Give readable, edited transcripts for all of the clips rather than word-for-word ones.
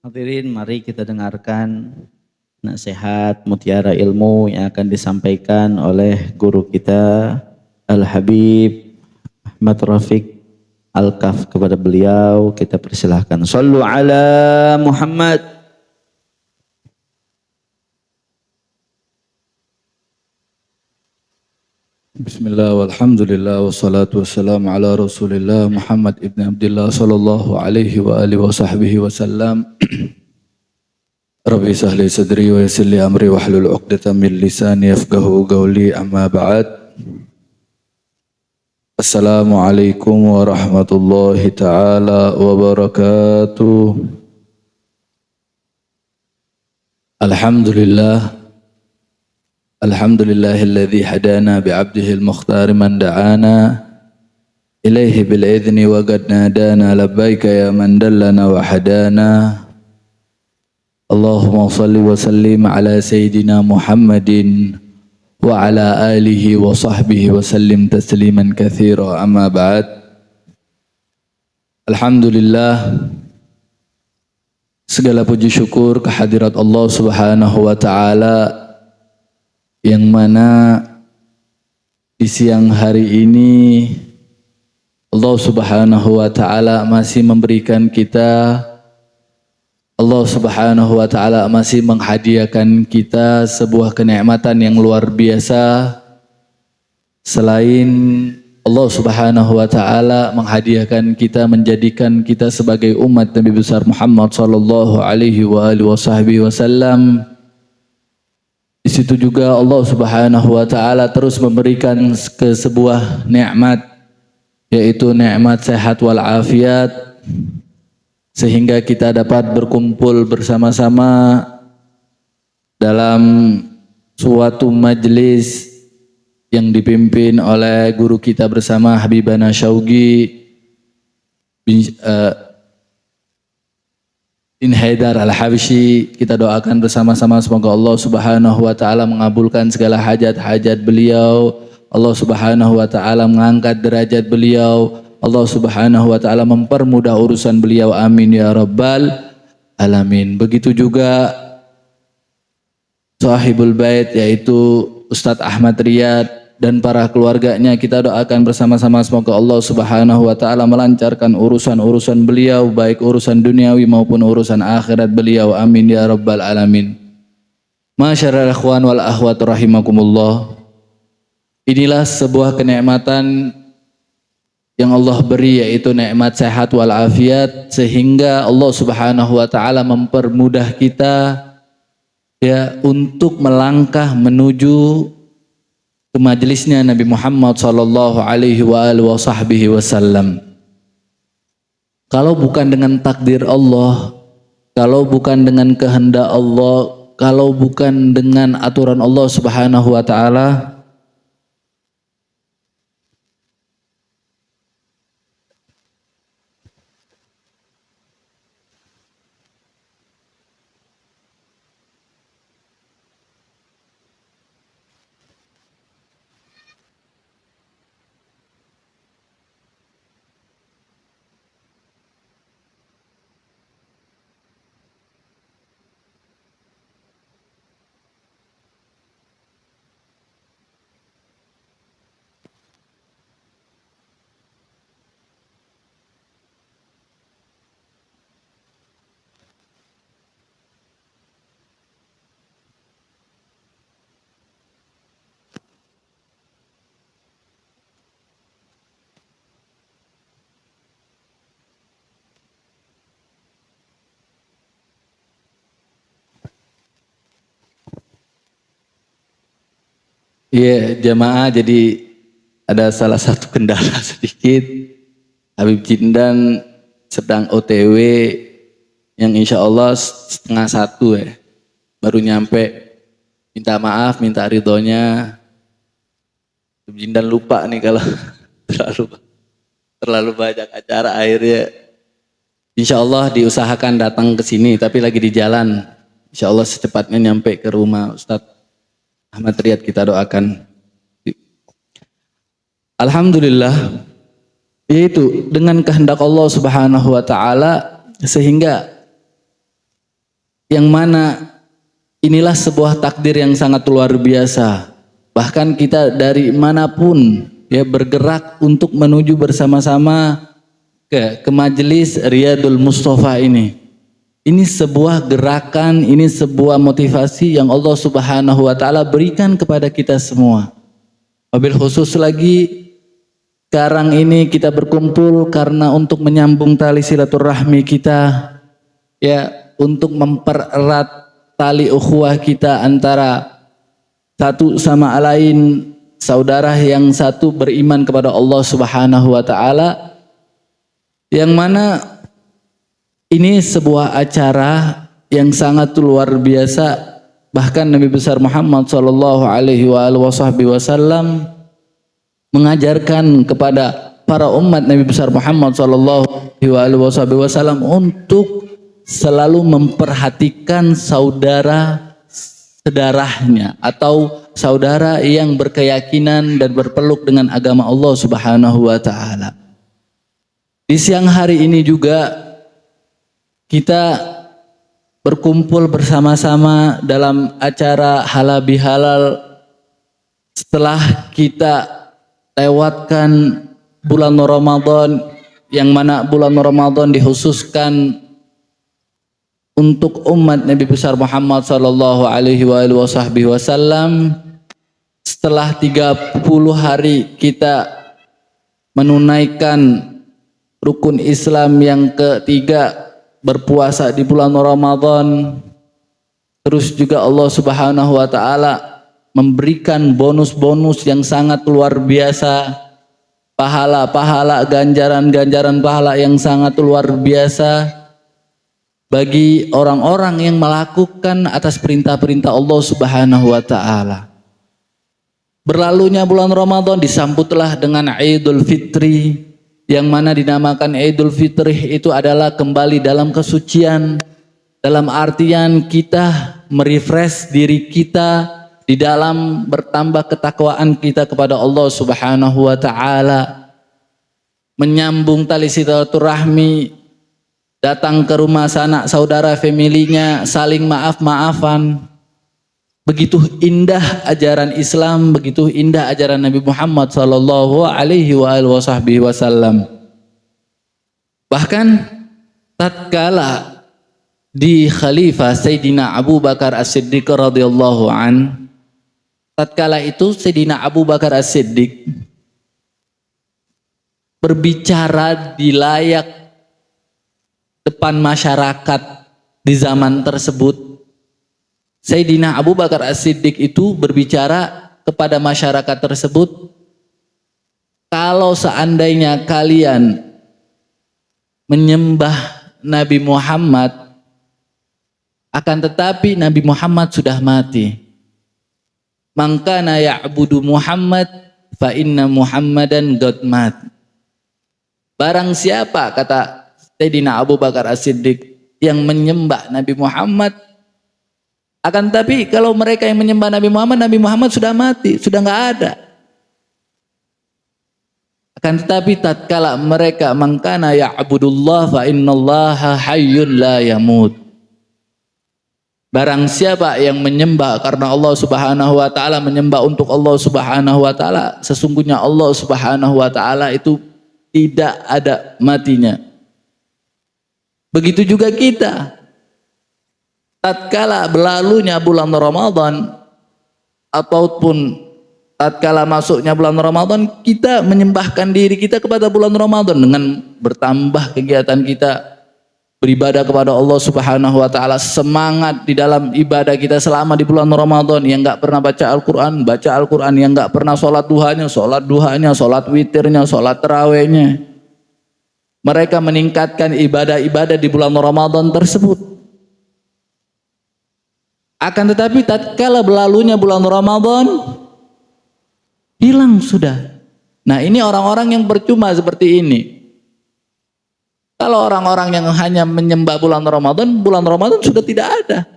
Hadirin, mari kita dengarkan nasihat mutiara ilmu yang akan disampaikan oleh guru kita Al-Habib Ahmad Rafiq Al-Kaf. Kepada beliau kita persilahkan. Sallu ala Muhammad. Bismillah walhamdulillah wassalatu wassalamu ala rasulillah Muhammad ibn Abdullah sallallahu alaihi wa alihi wa sahbihi wasallam. Rabbi sahli sadri wa yassir li amri wahlul 'uqdatam min lisani yafqahu qawli, amma ba'd. Assalamualaikum warahmatullahi taala wabarakatuh. Alhamdulillahilladzi hadana bi'abdihi al-mukhtar man da'ana ilaihi bil idzni wa qad nadana labbaika ya man dallana wa hadana. Allahumma salli wa sallim ala sayyidina Muhammadin wa ala alihi wa sahbihi wa sallim tasliman katsira, amma ba'd. Alhamdulillah, segala puji syukur kehadirat Allah Subhanahu wa taala yang mana di siang hari ini Allah Subhanahu wa taala masih memberikan kita, Allah Subhanahu wa taala masih menghadiahkan kita sebuah kenikmatan yang luar biasa. Selain Allah Subhanahu wa taala menghadiahkan kita, menjadikan kita sebagai umat Nabi besar Muhammad sallallahu alaihi wa alihi wasallam, di situ juga Allah Subhanahu wa taala terus memberikan ke sebuah nikmat, yaitu nikmat sehat wal afiat, sehingga kita dapat berkumpul bersama-sama dalam suatu majelis yang dipimpin oleh guru kita bersama Habibana Syaugi bin Haidar Al-Habsyi. Kita doakan bersama-sama semoga Allah Subhanahu wa taala mengabulkan segala hajat-hajat beliau. Allah Subhanahu wa taala mengangkat derajat beliau. Allah Subhanahu wa taala mempermudah urusan beliau. Amin ya rabbal alamin. Begitu juga sahibul bait, yaitu Ustadz Ahmad Riyad dan para keluarganya. Kita doakan bersama-sama semoga Allah Subhanahu wa taala melancarkan urusan-urusan beliau, baik urusan duniawi maupun urusan akhirat beliau. Amin ya rabbal alamin. Masyarul ikhwan wal akhwat rahimakumullah. Inilah sebuah kenikmatan yang Allah beri, yaitu nikmat sehat wal afiat, sehingga Allah Subhanahu wa taala mempermudah kita ya untuk melangkah menuju ke majelisnya Nabi Muhammad sallallahu alaihi wa alihi wasallam. Kalau bukan dengan takdir Allah, kalau bukan dengan kehendak Allah, kalau bukan dengan aturan Allah Subhanahu wa taala, ya jamaah, jadi ada salah satu kendala sedikit. Habib Jindan sedang OTW yang insya Allah 12:30 ya baru nyampe. Minta maaf, minta ridhonya. Habib Jindan lupa nih kalau terlalu banyak acara, akhirnya insya Allah diusahakan datang ke sini, tapi lagi di jalan. Insya Allah secepatnya nyampe ke rumah Ustadz Ahmad Riyad. Kita doakan. Alhamdulillah, yaitu dengan kehendak Allah Subhanahu wa taala, sehingga yang mana inilah sebuah takdir yang sangat luar biasa. Bahkan kita dari manapun ya bergerak untuk menuju bersama-sama ke majelis Riyadul Mustafa ini. Ini sebuah gerakan, ini sebuah motivasi yang Allah Subhanahu wa taala berikan kepada kita semua. Wabil khusus lagi sekarang ini kita berkumpul karena untuk menyambung tali silaturahmi kita, ya, untuk mempererat tali ukhuwah kita antara satu sama lain, saudara yang satu beriman kepada Allah Subhanahu wa taala, yang mana ini sebuah acara yang sangat luar biasa. Bahkan Nabi besar Muhammad sallallahu alaihi wasallam mengajarkan kepada para umat Nabi besar Muhammad sallallahu alaihi wasallam untuk selalu memperhatikan saudara sedarahnya atau saudara yang berkeyakinan dan berpeluk dengan agama Allah Subhanahu wa taala. Di siang hari ini juga kita berkumpul bersama-sama dalam acara halal bihalal setelah kita lewatkan bulan Ramadan, yang mana bulan Ramadan dikhususkan untuk umat Nabi besar Muhammad sallallahu alaihi wasallam. Setelah 30 hari kita menunaikan rukun Islam yang ketiga, berpuasa di bulan Ramadan. Terus juga Allah Subhanahu wa taala memberikan bonus-bonus yang sangat luar biasa, pahala-pahala, ganjaran-ganjaran pahala yang sangat luar biasa bagi orang-orang yang melakukan atas perintah-perintah Allah Subhanahu wa taala. Berlalunya bulan Ramadan disambutlah dengan Idul Fitri, yang mana dinamakan Idul Fitri itu adalah kembali dalam kesucian, dalam artian kita merefresh diri kita di dalam bertambah ketakwaan kita kepada Allah Subhanahu wa taala, menyambung tali silaturahmi, datang ke rumah sanak saudara familinya, saling maaf-maafan. Begitu indah ajaran Islam, begitu indah ajaran Nabi Muhammad sallallahu alaihi wasallam. Bahkan tatkala di Khalifah Sayyidina Abu Bakar As-Siddiq radhiyallahu an, tatkala itu Sayyidina Abu Bakar As-Siddiq berbicara di layak depan masyarakat di zaman tersebut. Sayyidina Abu Bakar As-Siddiq itu berbicara kepada masyarakat tersebut, kalau seandainya kalian menyembah Nabi Muhammad, akan tetapi Nabi Muhammad sudah mati, maka na ya'budu Muhammad fa inna Muhammadan qad mat. Barang siapa, kata Sayyidina Abu Bakar As-Siddiq, yang menyembah Nabi Muhammad, akan tapi kalau mereka yang menyembah Nabi Muhammad sudah mati, sudah nggak ada. Akan tetapi tatkala mereka mangkana ya'budullah fa innallaha hayyun la yamut. Barang siapa yang menyembah karena Allah Subhanahu wa taala, menyembah untuk Allah Subhanahu wa taala, sesungguhnya Allah Subhanahu wa taala itu tidak ada matinya. Begitu juga kita. Tatkala berlalunya bulan Ramadan ataupun tatkala masuknya bulan Ramadan, kita menyembahkan diri kita kepada bulan Ramadan dengan bertambah kegiatan kita beribadah kepada Allah Subhanahu wa taala, semangat di dalam ibadah kita selama di bulan Ramadan. Yang enggak pernah baca Al-Qur'an, yang enggak pernah sholat duhanya, sholat witirnya, sholat tarawihnya. Mereka meningkatkan ibadah-ibadah di bulan Ramadan tersebut. Akan tetapi tatkala berlalunya bulan Ramadan, hilang sudah. Nah, ini orang-orang yang percuma seperti ini. Kalau orang-orang yang hanya menyembah bulan Ramadan sudah tidak ada.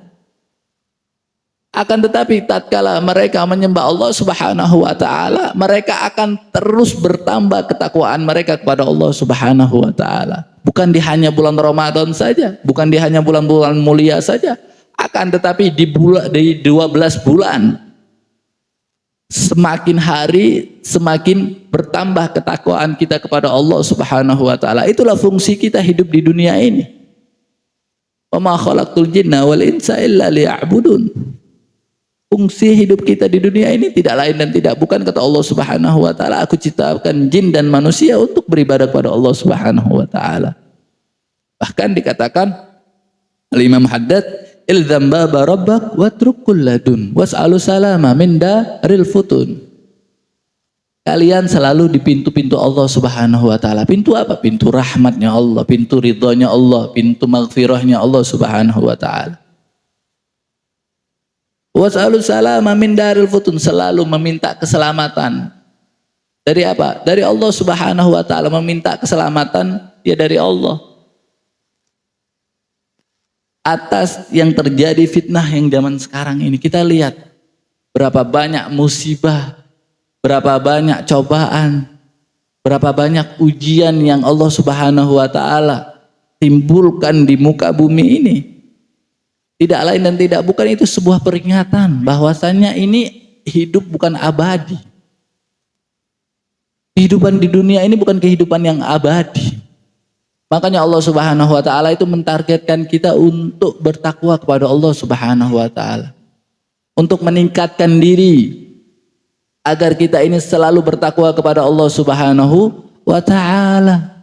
Akan tetapi tatkala mereka menyembah Allah Subhanahu wa taala, mereka akan terus bertambah ketakwaan mereka kepada Allah Subhanahu wa taala. Bukan di hanya bulan Ramadan saja, bukan di hanya bulan-bulan mulia saja. Akan tetapi di 12 bulan, semakin hari semakin bertambah ketakwaan kita kepada Allah Subhanahu wa taala. Itulah fungsi kita hidup di dunia ini. Wa ma khalaqtul jinna wal insa illa liya'budun. Fungsi hidup kita di dunia ini tidak lain dan tidak bukan, kata Allah Subhanahu wa taala, aku ciptakan jin dan manusia untuk beribadah kepada Allah Subhanahu wa taala. Bahkan dikatakan oleh Imam Haddad, ilzam baba rabbak watruk kulladun was'alu salama min daril futun. Kalian selalu di pintu-pintu Allah Subhanahu wa taala. Pintu apa? Pintu rahmatnya Allah, pintu ridhonya Allah, pintu maghfirahnya Allah Subhanahu wa taala. Was'alu salama min daril futun, selalu meminta keselamatan. Dari apa? Dari Allah Subhanahu wa taala. Meminta keselamatan ya dari Allah atas yang terjadi fitnah yang zaman sekarang ini. Kita lihat berapa banyak musibah, berapa banyak cobaan, berapa banyak ujian yang Allah Subhanahu wa taala timbulkan di muka bumi ini. Tidak lain dan tidak bukan, itu sebuah peringatan bahwasannya ini hidup bukan abadi. Kehidupan di dunia ini bukan kehidupan yang abadi. Makanya Allah Subhanahu wa taala itu mentargetkan kita untuk bertakwa kepada Allah Subhanahu wa taala. Untuk meningkatkan diri agar kita ini selalu bertakwa kepada Allah Subhanahu wa taala.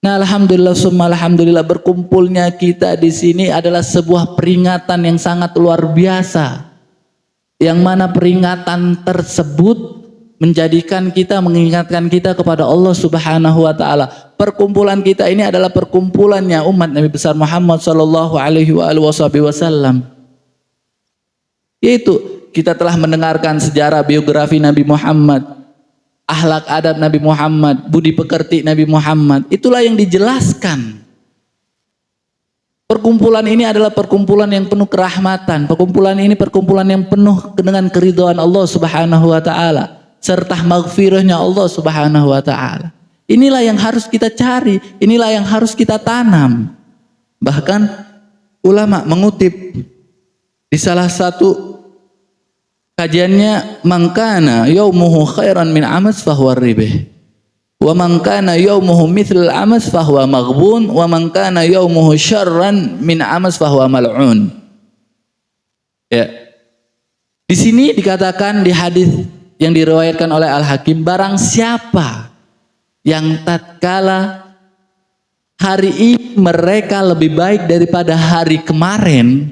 Nah, alhamdulillah summa alhamdulillah, berkumpulnya kita di sini adalah sebuah peringatan yang sangat luar biasa. Yang mana peringatan tersebut mengingatkan kita kepada Allah Subhanahu wa taala. Perkumpulan kita ini adalah perkumpulannya umat Nabi besar Muhammad sallallahu alaihi wasallam. Yaitu kita telah mendengarkan sejarah biografi Nabi Muhammad, akhlak adab Nabi Muhammad, budi pekerti Nabi Muhammad. Itulah yang dijelaskan. Perkumpulan ini adalah perkumpulan yang penuh kerahmatan. Perkumpulan ini perkumpulan yang penuh dengan keridhaan Allah Subhanahu wa taala serta maghfirahnya Allah Subhanahu wa taala. Inilah yang harus kita cari, inilah yang harus kita tanam. Bahkan ulama mengutip di salah satu kajiannya, mangkana yaumuhu khairan min amas fahuwa ribih, wa mangkana yaumuhu mithlal amas fahuwa maghbun, wa mangkana yaumuhu syarran min amas fahuwa mal'un. Ya. Di sini dikatakan di hadis yang diriwayatkan oleh Al-Hakim, barang siapa yang tatkala hari ini mereka lebih baik daripada hari kemarin,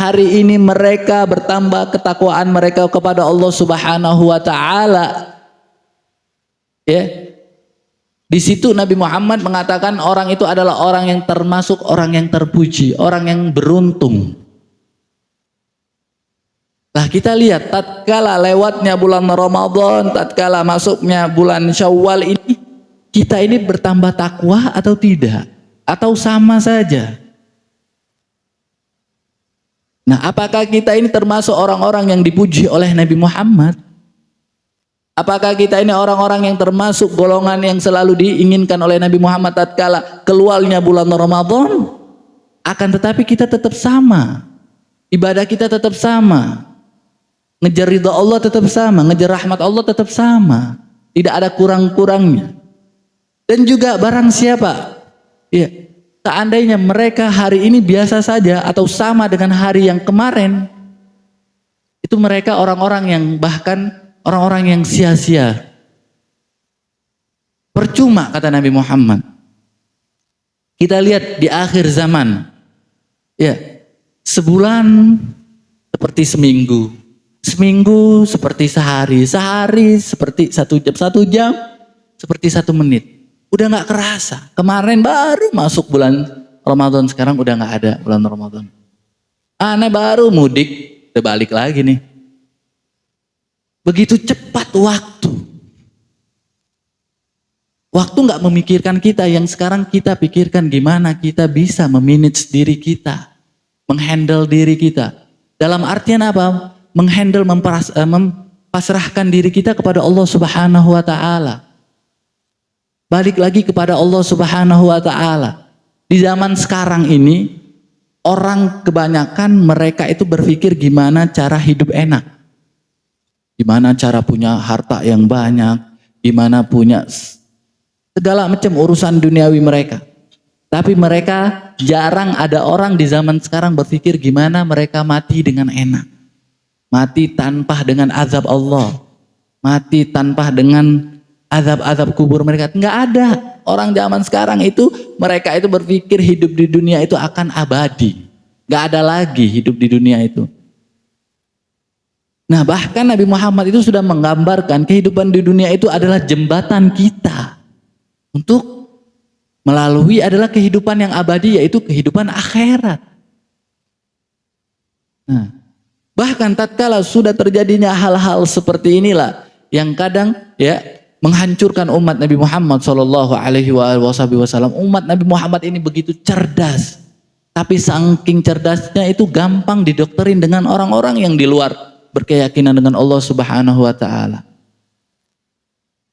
hari ini mereka bertambah ketakwaan mereka kepada Allah Subhanahu wa taala. Ya. Di situ Nabi Muhammad mengatakan orang itu adalah orang yang termasuk orang yang terpuji, orang yang beruntung. Nah, kita lihat tatkala lewatnya bulan Ramadan, tatkala masuknya bulan Syawal ini, kita ini bertambah takwa atau tidak? Atau sama saja? Nah, apakah kita ini termasuk orang-orang yang dipuji oleh Nabi Muhammad? Apakah kita ini orang-orang yang termasuk golongan yang selalu diinginkan oleh Nabi Muhammad tatkala keluarnya bulan Ramadan? Akan tetapi kita tetap sama. Ibadah kita tetap sama. Ngejar ridha Allah tetap sama, ngejar rahmat Allah tetap sama. Tidak ada kurang-kurangnya. Dan juga barang siapa, ya, seandainya mereka hari ini biasa saja atau sama dengan hari yang kemarin, itu mereka orang-orang yang bahkan orang-orang yang sia-sia. Percuma, kata Nabi Muhammad. Kita lihat di akhir zaman, ya, sebulan seperti seminggu, seminggu seperti sehari, sehari seperti 1 jam seperti 1 menit. Udah nggak kerasa. Kemarin baru masuk bulan Ramadan, sekarang udah nggak ada bulan Ramadan. Aneh, baru mudik, udah balik lagi nih. Begitu cepat waktu. Waktu nggak memikirkan kita, yang sekarang kita pikirkan gimana kita bisa memanage diri kita, menghandle diri kita. Dalam artian apa? Menghandle, mempasrahkan diri kita kepada Allah Subhanahu wa taala. Balik lagi kepada Allah Subhanahu wa taala. Di zaman sekarang ini, orang kebanyakan mereka itu berpikir gimana cara hidup enak. Gimana cara punya harta yang banyak, gimana punya segala macam urusan duniawi mereka. Tapi mereka jarang ada orang di zaman sekarang berpikir gimana mereka mati dengan enak. Mati tanpa dengan azab Allah. Mati tanpa dengan azab-azab kubur mereka. Enggak ada. Orang zaman sekarang itu, mereka itu berpikir hidup di dunia itu akan abadi. Enggak ada lagi hidup di dunia itu. Nah, bahkan Nabi Muhammad itu sudah menggambarkan kehidupan di dunia itu adalah jembatan kita untuk melalui adalah kehidupan yang abadi, yaitu kehidupan akhirat. Nah, bahkan tatkala sudah terjadinya hal-hal seperti inilah yang kadang ya menghancurkan umat Nabi Muhammad Shallallahu Alaihi Wasallam. Umat Nabi Muhammad ini begitu cerdas, tapi saking cerdasnya itu gampang didoktrin dengan orang-orang yang di luar berkeyakinan dengan Allah Subhanahu Wa Taala.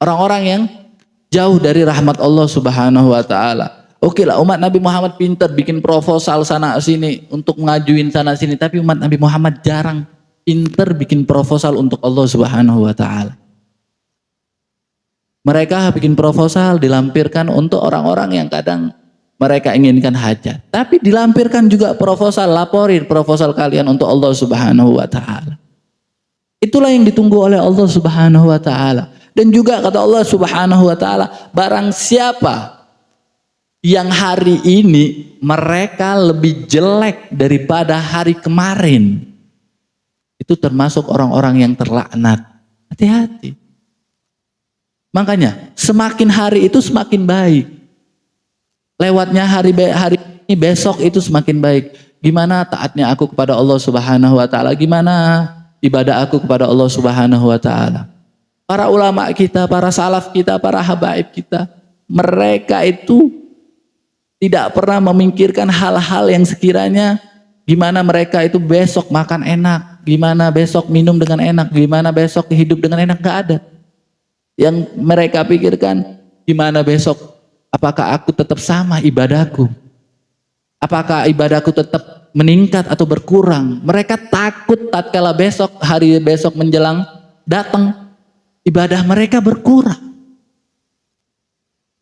Orang-orang yang jauh dari rahmat Allah Subhanahu Wa Taala. Oke lah, umat Nabi Muhammad pintar bikin proposal sana sini untuk ngajuin sana sini, tapi umat Nabi Muhammad jarang pintar bikin proposal untuk Allah Subhanahu Wa Taala. Mereka bikin proposal dilampirkan untuk orang-orang yang kadang mereka inginkan hajat, tapi dilampirkan juga proposal, laporin proposal kalian untuk Allah Subhanahu Wa Taala. Itulah yang ditunggu oleh Allah Subhanahu Wa Taala. Dan juga kata Allah Subhanahu Wa Taala, barang siapa yang hari ini mereka lebih jelek daripada hari kemarin, itu termasuk orang-orang yang terlaknat. Hati-hati. Makanya semakin hari itu semakin baik. Lewatnya hari ini, besok itu semakin baik. Gimana taatnya aku kepada Allah Subhanahu Wa Taala? Gimana ibadah aku kepada Allah Subhanahu Wa Taala? Para ulama kita, para salaf kita, para habaib kita, mereka itu tidak pernah memikirkan hal-hal yang sekiranya gimana mereka itu besok makan enak, gimana besok minum dengan enak, gimana besok hidup dengan enak, gak ada. Yang mereka pikirkan gimana besok, apakah aku tetap sama ibadahku, apakah ibadahku tetap meningkat atau berkurang. Mereka takut tatkala besok, hari besok menjelang datang, ibadah mereka berkurang.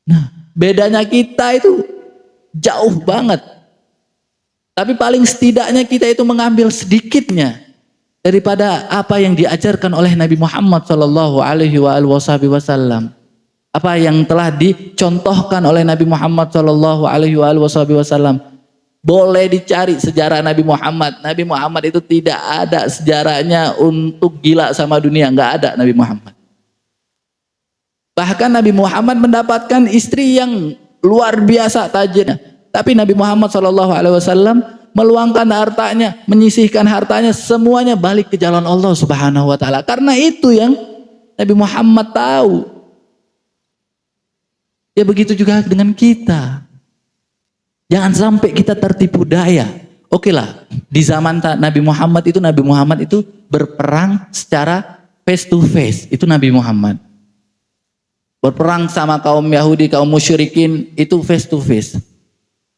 Nah, bedanya kita itu jauh banget. Tapi paling setidaknya kita itu mengambil sedikitnya daripada apa yang diajarkan oleh Nabi Muhammad Shallallahu Alaihi Wasallam. Apa yang telah dicontohkan oleh Nabi Muhammad Shallallahu Alaihi Wasallam. Boleh dicari sejarah Nabi Muhammad. Nabi Muhammad itu tidak ada sejarahnya untuk gila sama dunia, nggak ada Nabi Muhammad. Bahkan Nabi Muhammad mendapatkan istri yang luar biasa tajirnya. Tapi Nabi Muhammad SAW meluangkan hartanya, menyisihkan hartanya, semuanya balik ke jalan Allah Subhanahu Wa Taala. Karena itu yang Nabi Muhammad tahu. Ya begitu juga dengan kita. Jangan sampai kita tertipu daya. Oke lah, di zaman Nabi Muhammad itu berperang secara face to face. Itu Nabi Muhammad. Berperang sama kaum Yahudi, kaum musyrikin itu face to face.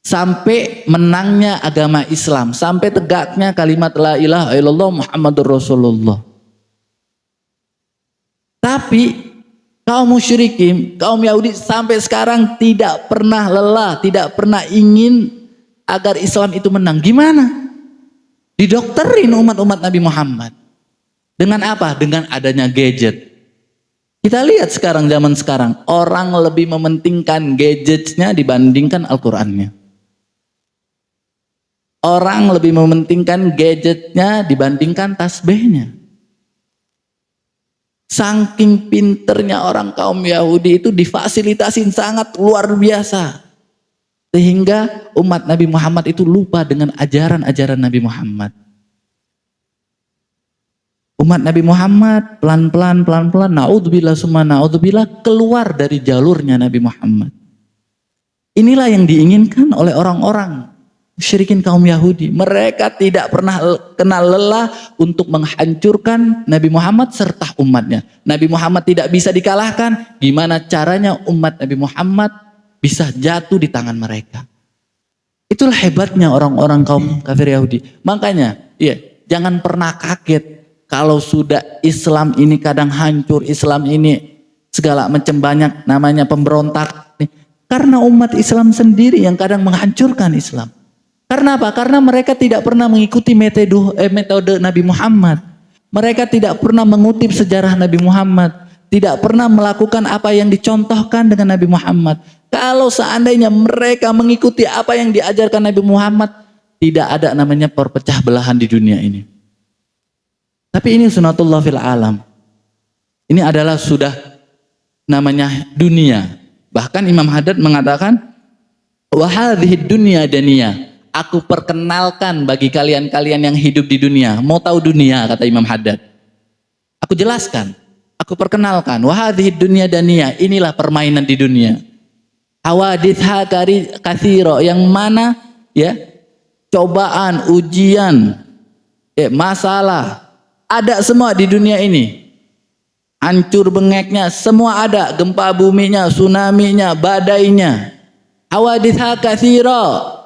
Sampai menangnya agama Islam, sampai tegaknya kalimat la ilaha illallah Muhammadur Rasulullah. Tapi kaum musyrikin, kaum Yahudi sampai sekarang tidak pernah lelah, tidak pernah ingin agar Islam itu menang. Gimana? Didoktrin umat-umat Nabi Muhammad. Dengan apa? Dengan adanya gadget. Kita lihat sekarang, zaman sekarang, orang lebih mementingkan gadgetnya dibandingkan Al-Qurannya. Orang lebih mementingkan gadgetnya dibandingkan tasbihnya. Saking pinternya orang kaum Yahudi itu difasilitasin sangat luar biasa. Sehingga umat Nabi Muhammad itu lupa dengan ajaran-ajaran Nabi Muhammad. Umat Nabi Muhammad pelan-pelan, naudzubillah summa naudzubillah, keluar dari jalurnya Nabi Muhammad. Inilah yang diinginkan oleh orang-orang musyrikin kaum Yahudi. Mereka tidak pernah kenal lelah untuk menghancurkan Nabi Muhammad serta umatnya. Nabi Muhammad tidak bisa dikalahkan. Gimana caranya umat Nabi Muhammad bisa jatuh di tangan mereka? Itulah hebatnya orang-orang kaum kafir Yahudi. Makanya, ya, jangan pernah kaget kalau sudah Islam ini kadang hancur, Islam ini segala macam banyak namanya pemberontak. Karena umat Islam sendiri yang kadang menghancurkan Islam. Karena apa? Karena mereka tidak pernah mengikuti metode Nabi Muhammad. Mereka tidak pernah mengutip sejarah Nabi Muhammad. Tidak pernah melakukan apa yang dicontohkan dengan Nabi Muhammad. Kalau seandainya mereka mengikuti apa yang diajarkan Nabi Muhammad, tidak ada namanya perpecah belahan di dunia ini. Tapi ini sunatullah fil alam. Ini adalah sudah namanya dunia. Bahkan Imam Haddad mengatakan, wa hadhihi dunya daniyah. Aku perkenalkan bagi kalian-kalian yang hidup di dunia. Mau tahu dunia, kata Imam Haddad. Aku jelaskan. Aku perkenalkan. Wa hadhihi dunya daniyah. Inilah permainan di dunia. Hawaditha katsira, yang mana ya cobaan, ujian, masalah ada semua di dunia ini. Hancur bengeknya semua ada, gempa buminya, tsunami-nya, badainya. Hawaditha katsira.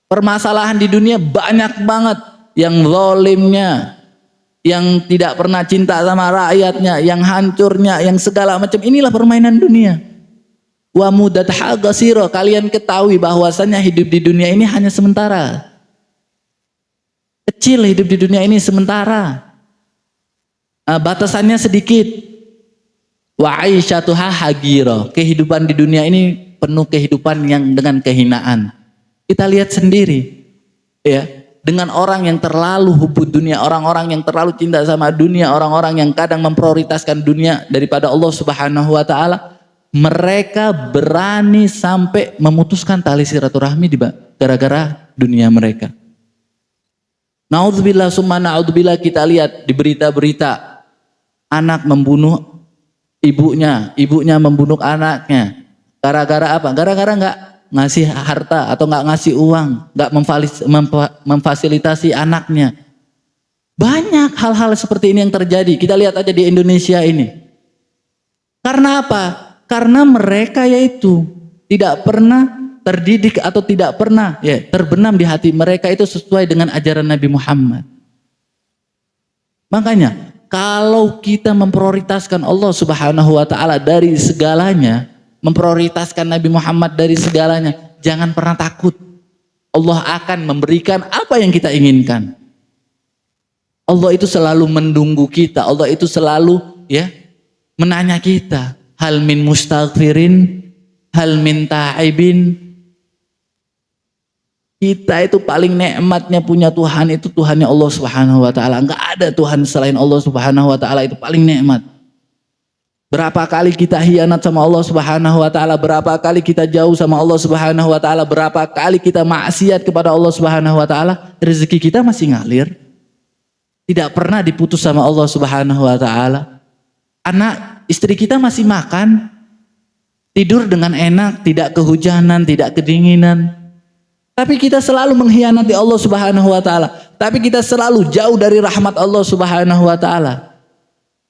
Permasalahan di dunia banyak banget, yang zalimnya, yang tidak pernah cinta sama rakyatnya, yang hancurnya, yang segala macam. Inilah permainan dunia. Wa mudatha qasira, kalian ketahui bahwasanya hidup di dunia ini hanya sementara. Kecil hidup di dunia ini sementara. Batasannya sedikit. Wa aisyatuha hagira, kehidupan di dunia ini penuh kehidupan yang dengan kehinaan. Kita lihat sendiri, ya, dengan orang yang terlalu hubud dunia, orang-orang yang terlalu cinta sama dunia, orang-orang yang kadang memprioritaskan dunia daripada Allah Subhanahu wa taala. Mereka berani sampai memutuskan tali silaturahmi gara-gara dunia mereka. Naudzubillah summa naudzubillah, kita lihat di berita-berita anak membunuh ibunya, ibunya membunuh anaknya. Gara-gara apa? Gara-gara nggak ngasih harta atau nggak ngasih uang, nggak memfasilitasi anaknya. Banyak hal-hal seperti ini yang terjadi. Kita lihat aja di Indonesia ini. Karena apa? Karena mereka yaitu tidak pernah terdidik atau tidak pernah terbenam di hati mereka itu sesuai dengan ajaran Nabi Muhammad. Makanya kalau kita memprioritaskan Allah Subhanahu wa taala dari segalanya, memprioritaskan Nabi Muhammad dari segalanya, jangan pernah takut. Allah akan memberikan apa yang kita inginkan. Allah itu selalu menunggu kita. Allah itu selalu menanya kita, hal min mustaghfirin, hal min ta'ibin. Kita itu paling nikmatnya punya Tuhan itu Tuhannya Allah Subhanahu wa taala. Enggak ada Tuhan selain Allah Subhanahu wa taala, itu paling nikmat. Berapa kali kita hianat sama Allah Subhanahu wa taala, berapa kali kita jauh sama Allah Subhanahu wa taala, berapa kali kita maksiat kepada Allah Subhanahu wa taala, rezeki kita masih ngalir. Tidak pernah diputus sama Allah Subhanahu wa taala. Anak istri kita masih makan, tidur dengan enak, tidak kehujanan, tidak kedinginan. Tapi kita selalu mengkhianati Allah Subhanahu wa taala. Tapi kita selalu jauh dari rahmat Allah Subhanahu wa taala.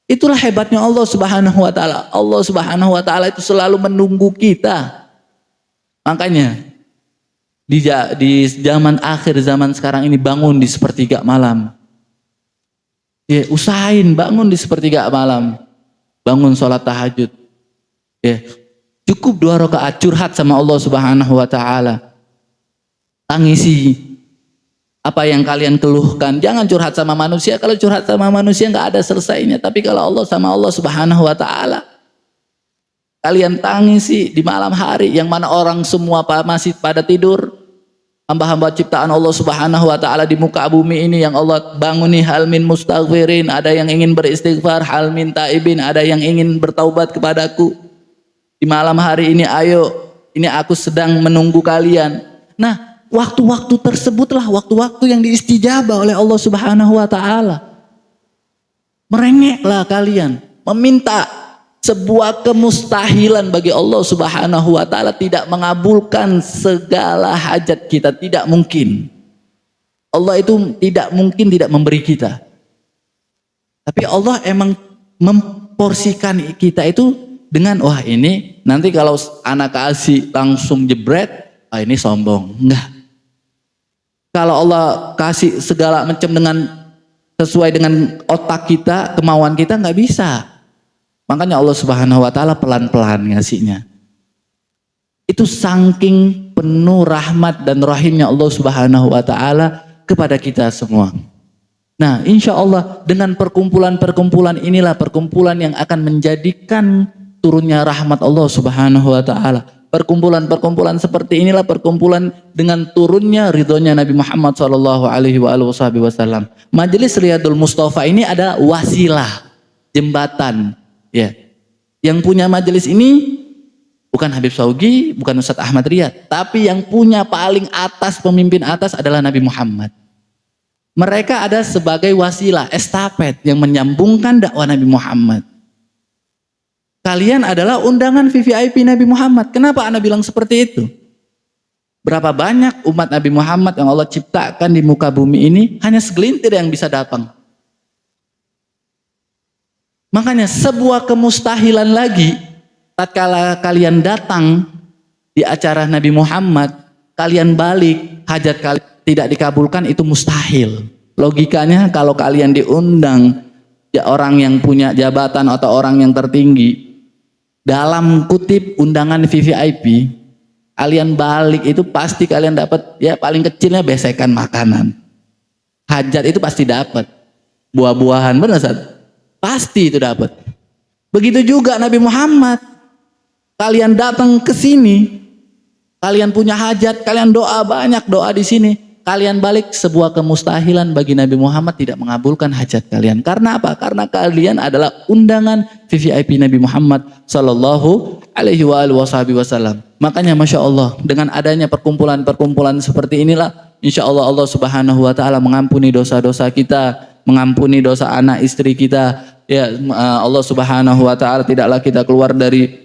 Itulah hebatnya Allah Subhanahu wa taala. Allah Subhanahu wa taala itu selalu menunggu kita. Makanya di zaman akhir, zaman sekarang ini, bangun di sepertiga malam. Usahain bangun di sepertiga malam. Bangun sholat tahajud. Cukup 2 rakaat, curhat sama Allah Subhanahu wa taala. Tangisi apa yang kalian keluhkan. Jangan curhat sama manusia. Kalau curhat sama manusia nggak ada selesainya. Tapi kalau Allah sama Allah Subhanahu wa taala, kalian tangisi di malam hari yang mana orang semua masih pada tidur. Hamba-hamba ciptaan Allah Subhanahu wa taala di muka bumi ini yang Allah banguni, hal min mustaghfirin, ada yang ingin beristighfar, hal min taibin, ada yang ingin bertaubat kepadaku. Di malam hari ini, ayo, ini aku sedang menunggu kalian. Nah, waktu-waktu tersebutlah waktu-waktu yang diistijabah oleh Allah Subhanahu wa taala. Merengeklah kalian, meminta sebuah kemustahilan bagi Allah Subhanahu wa taala, tidak mengabulkan segala hajat kita, tidak mungkin. Allah itu tidak mungkin tidak memberi kita. Tapi Allah emang memporsikan kita itu dengan, wah ini nanti kalau anak kasih langsung jebret, ini sombong. Enggak. Kalau Allah kasih segala macam dengan sesuai dengan otak kita, kemauan kita, nggak bisa. Makanya Allah Subhanahu wa taala pelan-pelan ngasihnya. Itu saking penuh rahmat dan rahimnya Allah Subhanahu wa taala kepada kita semua. Nah, insya Allah dengan perkumpulan-perkumpulan inilah perkumpulan yang akan menjadikan turunnya rahmat Allah Subhanahu wa taala. Perkumpulan-perkumpulan seperti inilah perkumpulan dengan turunnya ridhonya Nabi Muhammad sallallahu alaihi wasallam. Majelis Riyadul Mustafa ini ada wasilah, jembatan, ya. Yang punya majelis ini bukan Habib Saugi, bukan Ustadz Ahmad Riyad, tapi yang punya paling atas, pemimpin atas adalah Nabi Muhammad. Mereka ada sebagai wasilah, estafet yang menyambungkan dakwah Nabi Muhammad. Kalian adalah undangan VVIP Nabi Muhammad. Kenapa Anda bilang seperti itu? Berapa banyak umat Nabi Muhammad yang Allah ciptakan di muka bumi ini, hanya segelintir yang bisa datang. Makanya sebuah kemustahilan lagi, tatkala kalian datang di acara Nabi Muhammad, kalian balik, hajat kalian tidak dikabulkan, itu mustahil. Logikanya kalau kalian diundang ya orang yang punya jabatan atau orang yang tertinggi, dalam kutip undangan VVIP, kalian balik itu pasti kalian dapat ya paling kecilnya besekan makanan. Hajat itu pasti dapat. Buah-buahan, benar Ustaz? Pasti itu dapat. Begitu juga Nabi Muhammad. Kalian datang ke sini, kalian punya hajat, kalian doa banyak, doa di sini. Kalian balik, sebuah kemustahilan bagi Nabi Muhammad tidak mengabulkan hajat kalian. Karena apa? Karena kalian adalah undangan VVIP Nabi Muhammad sallallahu alaihi wasallam. Makanya Masya Allah, dengan adanya perkumpulan-perkumpulan seperti inilah, insya Allah Allah Subhanahu wa taala mengampuni dosa-dosa kita, mengampuni dosa anak istri kita. Ya, Allah Subhanahu wa taala tidaklah kita keluar dari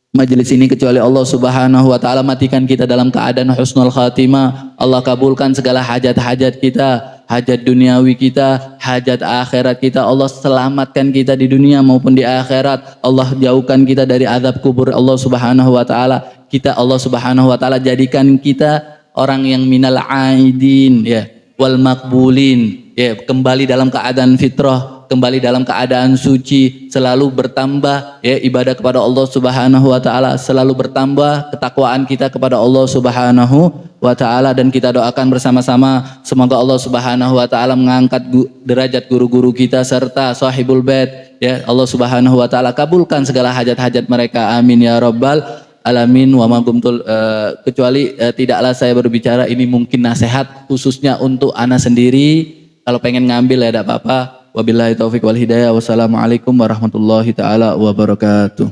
majelis ini kecuali Allah Subhanahu wa taala matikan kita dalam keadaan husnul khatimah. Allah kabulkan segala hajat-hajat kita, hajat duniawi kita, hajat akhirat kita. Allah selamatkan kita di dunia maupun di akhirat. Allah jauhkan kita dari azab kubur Allah Subhanahu wa taala. Allah Subhanahu wa taala jadikan kita orang yang minal aidin ya wal makbulin ya, kembali dalam keadaan fitrah, kembali dalam keadaan suci, selalu bertambah ya ibadah kepada Allah Subhanahu wa taala, selalu bertambah ketakwaan kita kepada Allah Subhanahu wa taala, dan kita doakan bersama-sama semoga Allah Subhanahu wa taala mengangkat derajat guru-guru kita serta sahibul bait ya. Allah Subhanahu wa taala kabulkan segala hajat-hajat mereka, amin ya rabbal alamin. Wa ma gumtul kecuali tidaklah saya berbicara ini mungkin nasihat khususnya untuk ana sendiri. Kalau pengen ngambil ya tidak apa-apa. Wabillahi taufiq wal hidayah. Wassalamualaikum warahmatullahi taala wabarakatuh.